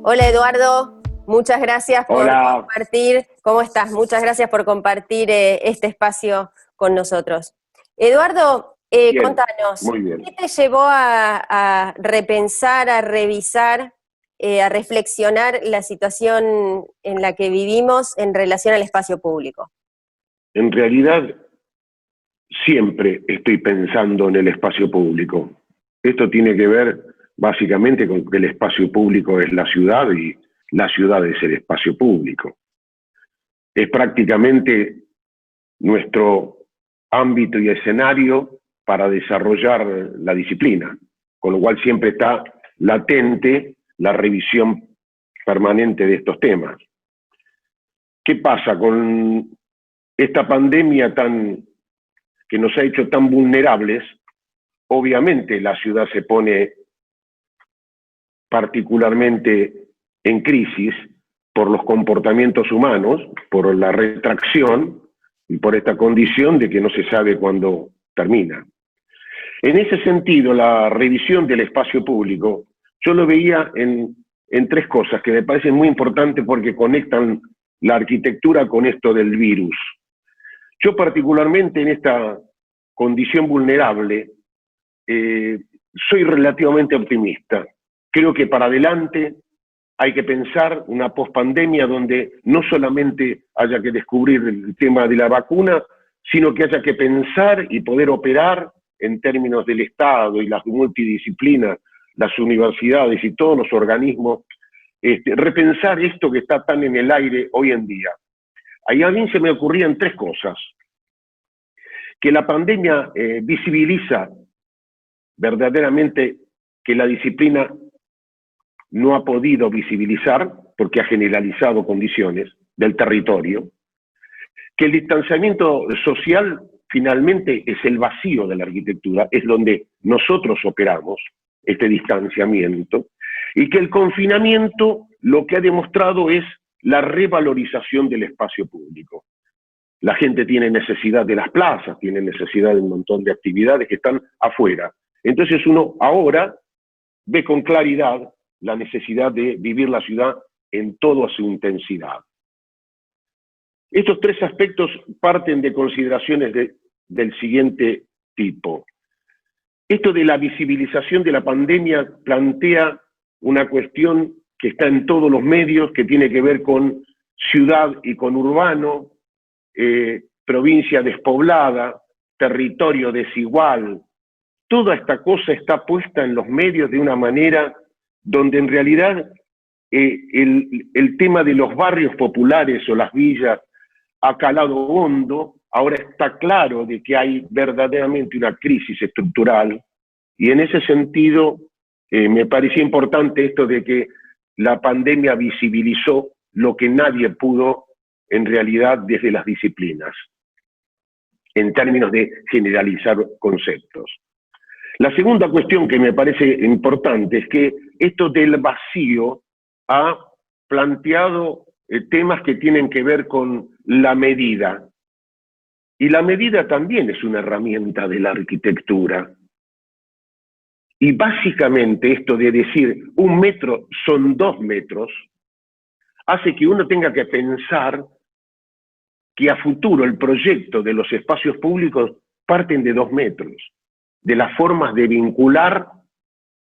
Hola Eduardo, muchas gracias por Hola, compartir. ¿Cómo estás? Muchas gracias por compartir este espacio con nosotros. Eduardo, bien, contanos, muy ¿qué bien. te llevó a repensar, a revisar, a reflexionar la situación en la que vivimos en relación al espacio público? En realidad, siempre estoy pensando en el espacio público. Esto tiene que ver básicamente con que el espacio público es la ciudad y la ciudad es el espacio público. Es prácticamente nuestro ámbito y escenario para desarrollar la disciplina, con lo cual siempre está latente la revisión permanente de estos temas. ¿Qué pasa con esta pandemia que nos ha hecho tan vulnerables? Obviamente la ciudad se pone particularmente en crisis por los comportamientos humanos, por la retracción y por esta condición de que no se sabe cuándo termina. En ese sentido, la revisión del espacio público, yo lo veía en tres cosas que me parecen muy importantes porque conectan la arquitectura con esto del virus. Yo particularmente en esta condición vulnerable soy relativamente optimista. Creo que para adelante hay que pensar una pospandemia donde no solamente haya que descubrir el tema de la vacuna, sino que haya que pensar y poder operar en términos del Estado y las multidisciplinas, las universidades y todos los organismos, repensar esto que está tan en el aire hoy en día. Ahí a mí se me ocurrían tres cosas. Que la pandemia visibiliza verdaderamente que la disciplina no ha podido visibilizar, porque ha generalizado condiciones del territorio, que el distanciamiento social finalmente es el vacío de la arquitectura, es donde nosotros operamos este distanciamiento, y que el confinamiento lo que ha demostrado es la revalorización del espacio público. La gente tiene necesidad de las plazas, tiene necesidad de un montón de actividades que están afuera. Entonces uno ahora ve con claridad la necesidad de vivir la ciudad en toda su intensidad. Estos tres aspectos parten de consideraciones del siguiente tipo. Esto de la visibilización de la pandemia plantea una cuestión que está en todos los medios, que tiene que ver con ciudad y con urbano, provincia despoblada, territorio desigual. Toda esta cosa está puesta en los medios de una manera donde en realidad el tema de los barrios populares o las villas ha calado hondo. Ahora está claro de que hay verdaderamente una crisis estructural, y en ese sentido me parecía importante esto de que la pandemia visibilizó lo que nadie pudo en realidad desde las disciplinas, en términos de generalizar conceptos. La segunda cuestión que me parece importante es que esto del vacío ha planteado temas que tienen que ver con la medida. Y la medida también es una herramienta de la arquitectura. Y básicamente esto de decir 1 metro son 2 metros, hace que uno tenga que pensar que a futuro el proyecto de los espacios públicos parten de 2 metros, de las formas de vincular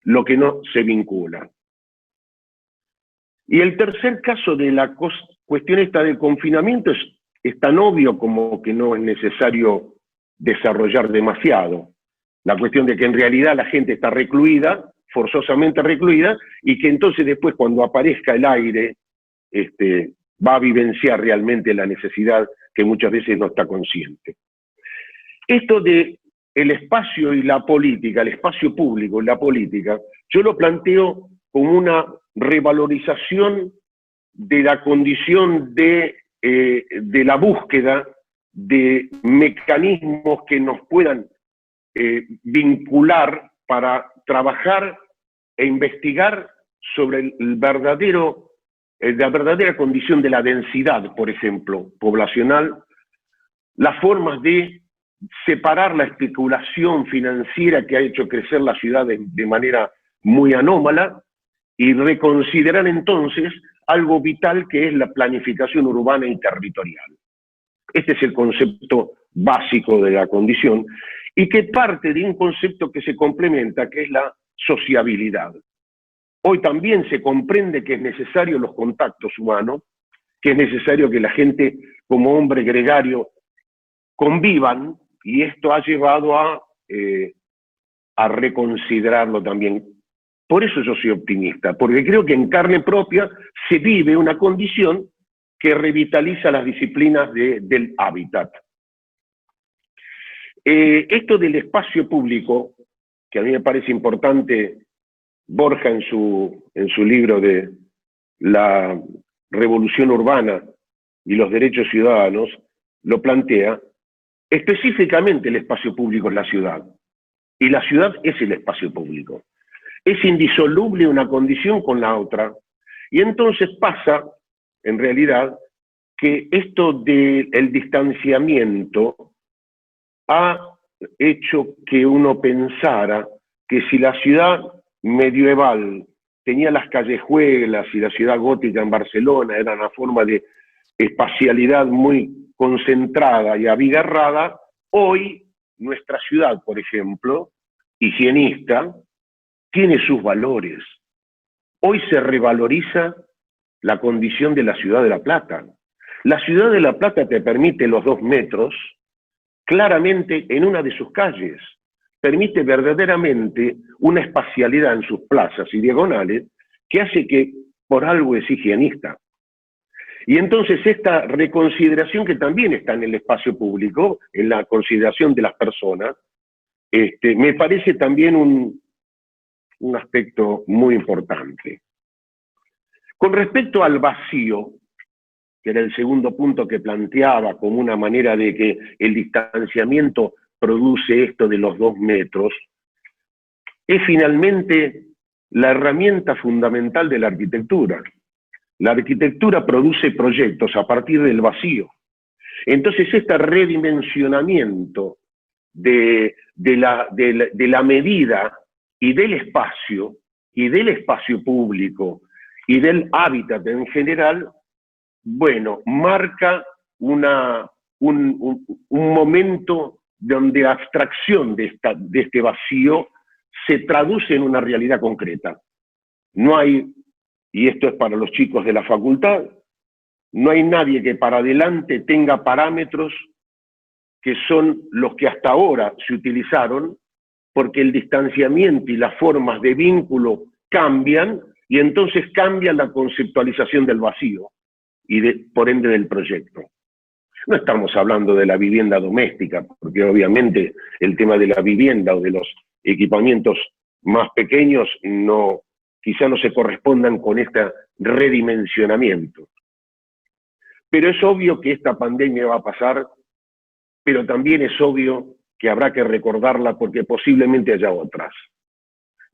lo que no se vincula. Y el tercer caso de la cuestión esta del confinamiento es tan obvio como que no es necesario desarrollar demasiado. La cuestión de que en realidad la gente está recluida, forzosamente recluida, y que entonces después cuando aparezca el aire, va a vivenciar realmente la necesidad que muchas veces no está consciente. Esto de el espacio y la política, el espacio público y la política, yo lo planteo como una revalorización de la condición de la búsqueda de mecanismos que nos puedan vincular para trabajar e investigar sobre la verdadera condición de la densidad, por ejemplo, poblacional, las formas de separar la especulación financiera que ha hecho crecer las ciudades de manera muy anómala y reconsiderar entonces algo vital que es la planificación urbana y territorial. Este es el concepto básico de la condición y que parte de un concepto que se complementa, que es la sociabilidad. Hoy también se comprende que es necesario los contactos humanos, que es necesario que la gente como hombre gregario convivan, y esto ha llevado a reconsiderarlo también. Por eso yo soy optimista, porque creo que en carne propia se vive una condición que revitaliza las disciplinas del hábitat. Esto del espacio público, que a mí me parece importante, Borja en su libro de la revolución urbana y los derechos ciudadanos, lo plantea, específicamente el espacio público es la ciudad, y la ciudad es el espacio público. Es indisoluble una condición con la otra, y entonces pasa, en realidad, que esto del distanciamiento ha hecho que uno pensara que si la ciudad medieval tenía las callejuelas y la ciudad gótica en Barcelona era una forma de espacialidad muy concentrada y abigarrada, hoy nuestra ciudad, por ejemplo, higienista, tiene sus valores. Hoy se revaloriza la condición de la ciudad de La Plata. La ciudad de La Plata te permite los 2 metros claramente en una de sus calles. Permite verdaderamente una espacialidad en sus plazas y diagonales que hace que por algo es higienista. Y entonces esta reconsideración que también está en el espacio público, en la consideración de las personas, me parece también un aspecto muy importante. Con respecto al vacío, que era el segundo punto que planteaba como una manera de que el distanciamiento produce esto de los 2 metros, es finalmente la herramienta fundamental de la arquitectura. La arquitectura produce proyectos a partir del vacío. Entonces, este redimensionamiento de la medida y del espacio público y del hábitat en general, bueno, marca un momento donde la abstracción de este vacío se traduce en una realidad concreta. No hay, y esto es para los chicos de la facultad, no hay nadie que para adelante tenga parámetros que son los que hasta ahora se utilizaron, porque el distanciamiento y las formas de vínculo cambian, y entonces cambia la conceptualización del vacío y por ende del proyecto. No estamos hablando de la vivienda doméstica, porque obviamente el tema de la vivienda o de los equipamientos más pequeños quizá no se correspondan con este redimensionamiento. Pero es obvio que esta pandemia va a pasar, pero también es obvio que habrá que recordarla porque posiblemente haya otras.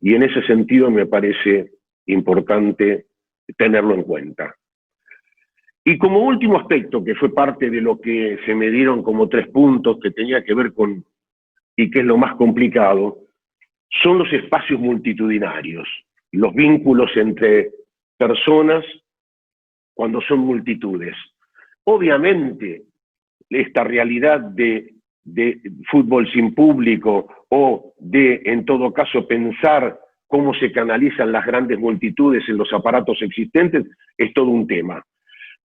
Y en ese sentido me parece importante tenerlo en cuenta. Y como último aspecto, que fue parte de lo que se me dieron como 3 puntos que tenía que ver con, y que es lo más complicado, son los espacios multitudinarios, los vínculos entre personas cuando son multitudes. Obviamente, esta realidad de fútbol sin público o de, en todo caso, pensar cómo se canalizan las grandes multitudes en los aparatos existentes, es todo un tema.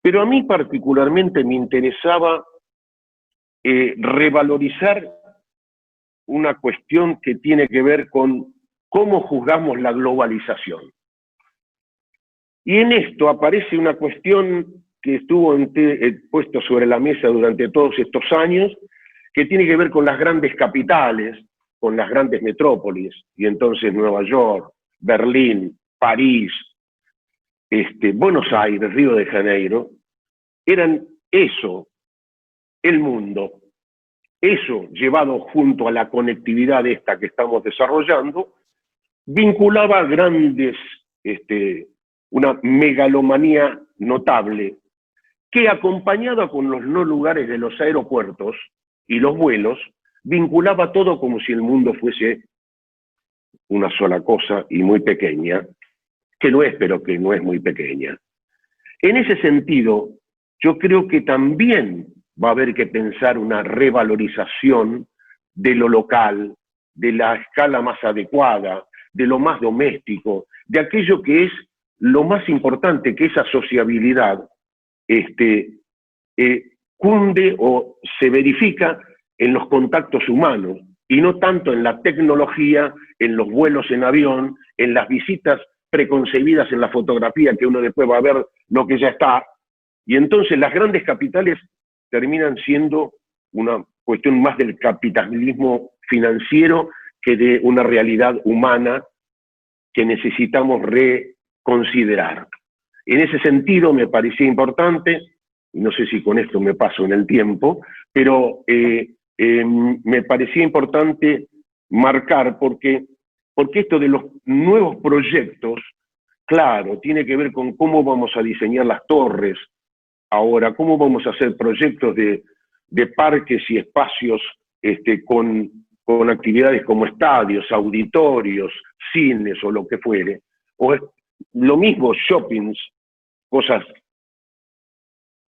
Pero a mí particularmente me interesaba revalorizar una cuestión que tiene que ver con cómo juzgamos la globalización. Y en esto aparece una cuestión que estuvo puesto sobre la mesa durante todos estos años, que tiene que ver con las grandes capitales, con las grandes metrópolis, y entonces Nueva York, Berlín, París, Buenos Aires, Río de Janeiro, eran eso, el mundo, eso llevado junto a la conectividad esta que estamos desarrollando, vinculaba grandes, una megalomanía notable, que acompañada con los no lugares de los aeropuertos y los vuelos, vinculaba todo como si el mundo fuese una sola cosa y muy pequeña, que lo es, pero que no es muy pequeña. En ese sentido, yo creo que también va a haber que pensar una revalorización de lo local, de la escala más adecuada, de lo más doméstico, de aquello que es lo más importante, que esa sociabilidad cunde o se verifica en los contactos humanos y no tanto en la tecnología, en los vuelos en avión, en las visitas preconcebidas en la fotografía que uno después va a ver lo que ya está. Y entonces las grandes capitales terminan siendo una cuestión más del capitalismo financiero que de una realidad humana que necesitamos reconsiderar. En ese sentido me parecía importante, no sé si con esto me paso en el tiempo, pero me parecía importante marcar porque esto de los nuevos proyectos, claro, tiene que ver con cómo vamos a diseñar las torres ahora, cómo vamos a hacer proyectos de parques y espacios con actividades como estadios, auditorios, cines o lo que fuere, o lo mismo shoppings, cosas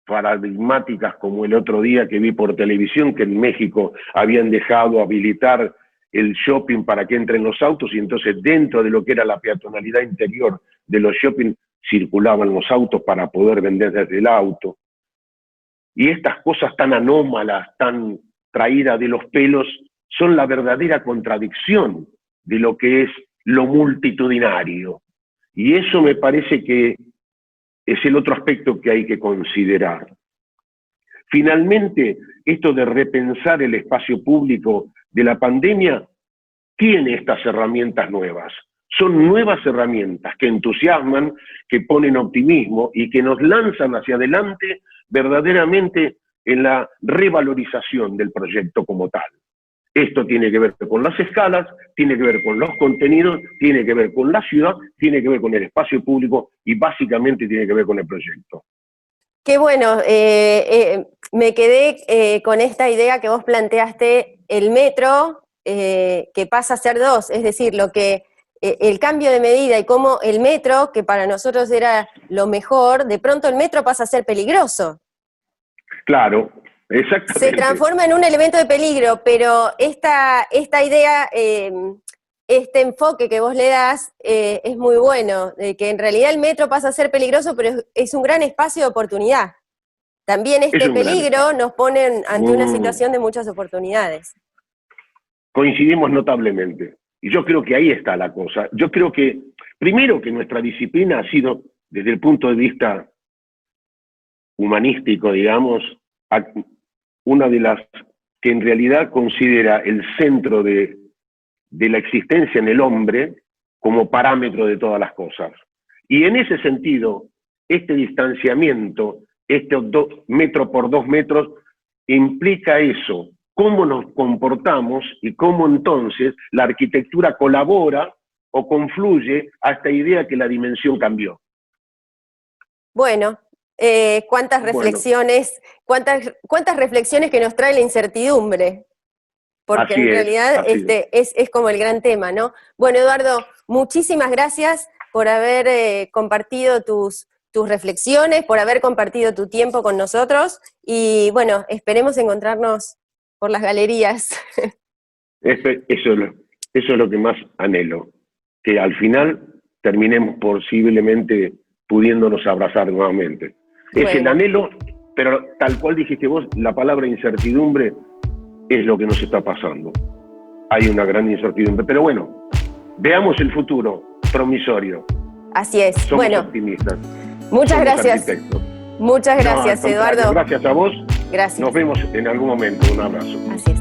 paradigmáticas como el otro día que vi por televisión que en México habían dejado habilitar el shopping para que entren los autos y entonces dentro de lo que era la peatonalidad interior de los shopping circulaban los autos para poder vender desde el auto. Y estas cosas tan anómalas, tan traídas de los pelos, son la verdadera contradicción de lo que es lo multitudinario. Y eso me parece que es el otro aspecto que hay que considerar. Finalmente, esto de repensar el espacio público de la pandemia tiene estas herramientas nuevas. Son nuevas herramientas que entusiasman, que ponen optimismo y que nos lanzan hacia adelante verdaderamente en la revalorización del proyecto como tal. Esto tiene que ver con las escalas, tiene que ver con los contenidos, tiene que ver con la ciudad, tiene que ver con el espacio público y básicamente tiene que ver con el proyecto. Qué bueno, me quedé con esta idea que vos planteaste, el metro, que pasa a ser dos, es decir, el cambio de medida y cómo el metro, que para nosotros era lo mejor, de pronto el metro pasa a ser peligroso. Claro, exactamente. Se transforma en un elemento de peligro, pero esta idea, este enfoque que vos le das es muy bueno, de que en realidad el metro pasa a ser peligroso, pero es un gran espacio de oportunidad. También este peligro nos pone ante una situación de muchas oportunidades. Coincidimos notablemente. Y yo creo que ahí está la cosa. Yo creo que, primero, que nuestra disciplina ha sido, desde el punto de vista humanístico, digamos, una de las que en realidad considera el centro de la existencia en el hombre como parámetro de todas las cosas. Y en ese sentido, este distanciamiento, 2 metros por 2 metros, implica eso, cómo nos comportamos y cómo entonces la arquitectura colabora o confluye a esta idea que la dimensión cambió. Bueno, cuántas reflexiones, cuántas reflexiones que nos trae la incertidumbre, porque en realidad es como el gran tema, ¿no? Bueno, Eduardo, muchísimas gracias por haber compartido tus reflexiones, por haber compartido tu tiempo con nosotros, y bueno, esperemos encontrarnos por las galerías. Eso es lo que más anhelo, que al final terminemos posiblemente pudiéndonos abrazar nuevamente. Bueno. Es el anhelo, pero tal cual dijiste vos, la palabra incertidumbre es lo que nos está pasando. Hay una gran incertidumbre, pero bueno, veamos el futuro promisorio. Así es. Somos optimistas. Muchas gracias. Muchas gracias, Eduardo. Gracias a vos. Gracias. Nos vemos en algún momento. Un abrazo. Así es.